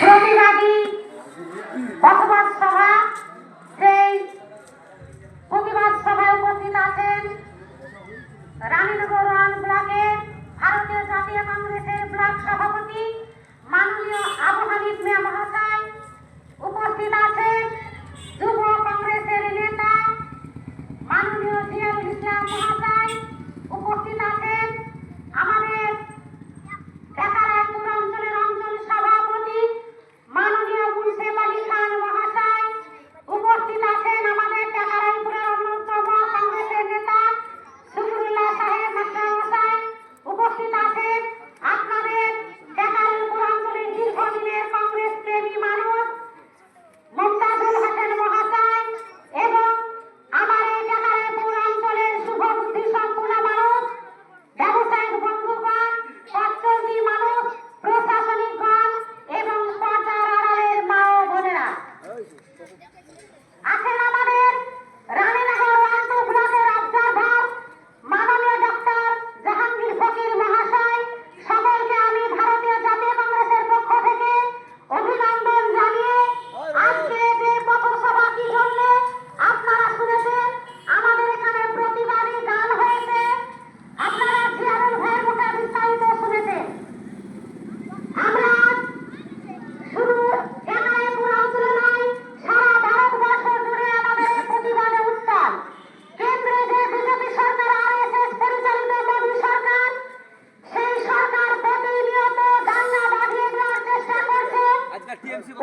প্রতিবাদী প্রতিবাদ সভা, সেই প্রতিবাদ সভায় উপস্থিত আছেন রানীনগর ওয়ান ব্লকের ভারতীয় জাতীয় কংগ্রেসের ব্লক সভাপতি মাননীয় আবু হানিফ মিয়া মহাশয়, উপস্থিত আছেন যুব কংগ্রেসের নেতা মাননীয় জিয়াউল ইসলাম মহাশয়, উপস্থিত আছেন আমাদের ঢাকারায়পুর অঞ্চলের অঞ্চল সভাপতি মাননীয় মুনসেফ আলী খান মহাশয়, উপস্থিত আছেন আমাদের ঢাকারায়পুরের অন্যতম কংগ্রেসের নেতা শুকুরুল্লাহ সাহেব মহাশয়, উপস্থিত আছেন আপনাদের ঢাকারায়পুর অঞ্চলের দীর্ঘদিনের কংগ্রেস প্রেমী মানুষ মমতাজুল হাসান মহাশয় এবং আমার এই ঢাকারায়পুর অঞ্চলের শুভ বুদ্ধি সম্পন্ন মানুষ, ব্যবসায়িক বন্ধুগণ, পথচলতি মানুষ, প্রশাসনিকগণ এবং পর্দার আড়ালের মা ও বোনেরা আছেন আমাদের রানীনগর ওয়ান ব্লকের অবজারভার মাননীয় ডক্টর জাহাঙ্গীর ফকির মহাশয়। সকলকে আমি ভারতীয় জাতীয় কংগ্রেসের পক্ষ থেকে অভিনন্দন জানিয়ে আজকে যে পথসভা কি জন্য আপনারা শুনেছেন, আমাদের এখানে প্রতিবাদী গান হয়েছে, আপনারা জিয়ারুল ভাইয়ের মুখে বিস্তারিত শুনেছেন। আমরা শুধু ঢাকারায়পুর অঞ্চলে নয়, সারা ভারতবর্ষ জুড়ে আমাদের এই প্রতিবাদে উত্তাল। কেন্দ্রে যে বিজেপি সরকার আরএসএস পরিচালিত মোদী সরকার, সেই সরকার প্রতিনিয়ত দাঙ্গা বাঁধিয়ে দেওয়ার চেষ্টা করছে।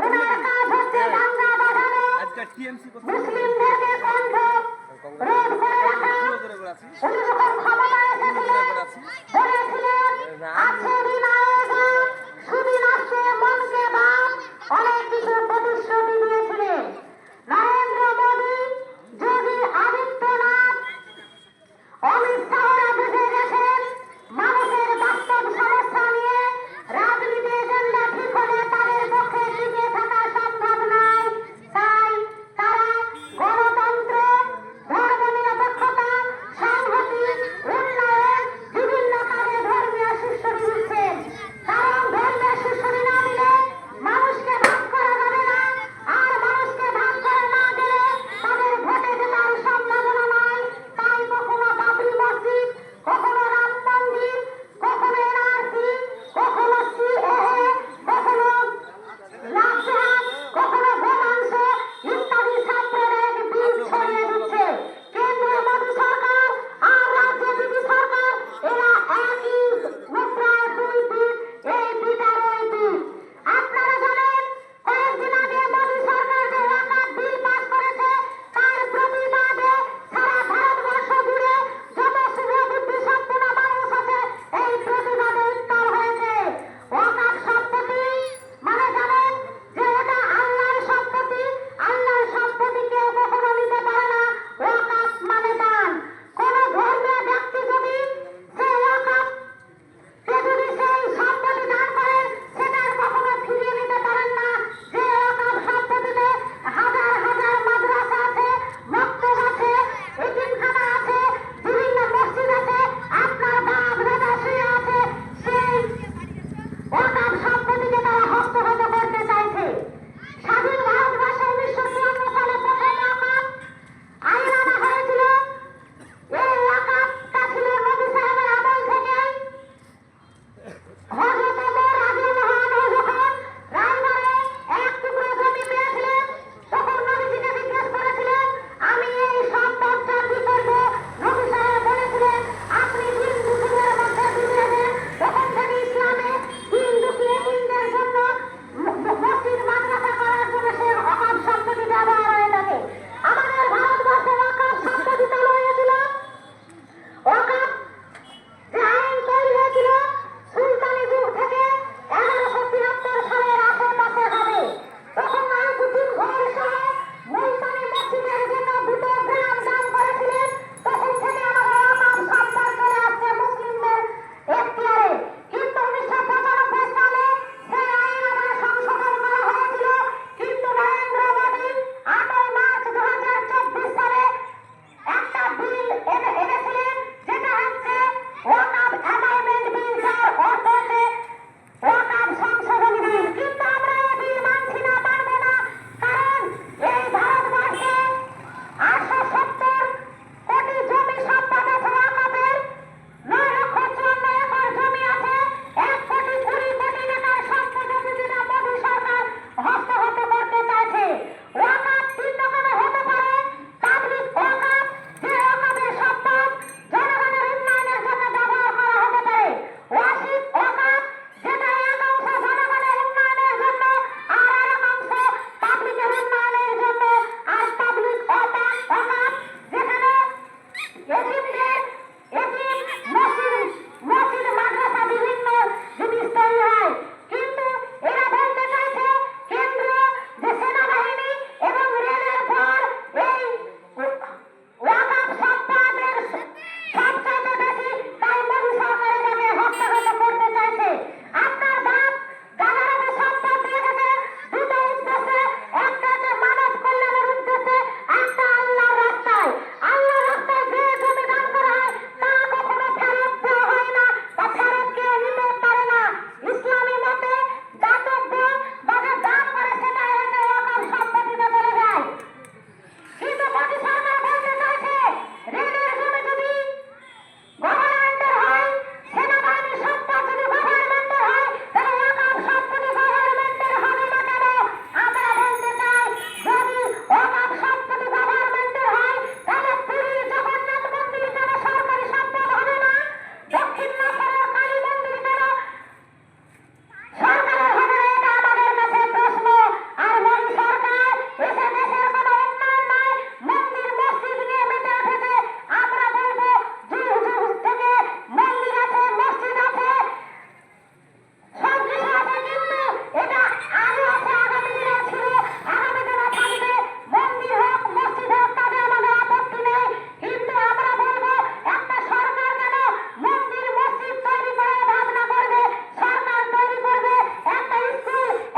ওনার কাজ হচ্ছে দাঙ্গা বাঁধানো, মুসলিমদেরকে কণ্ঠ রোধ করে রাখা। উনি যখন ক্ষমতায় এসেছিলেন বলেছিলেন আছে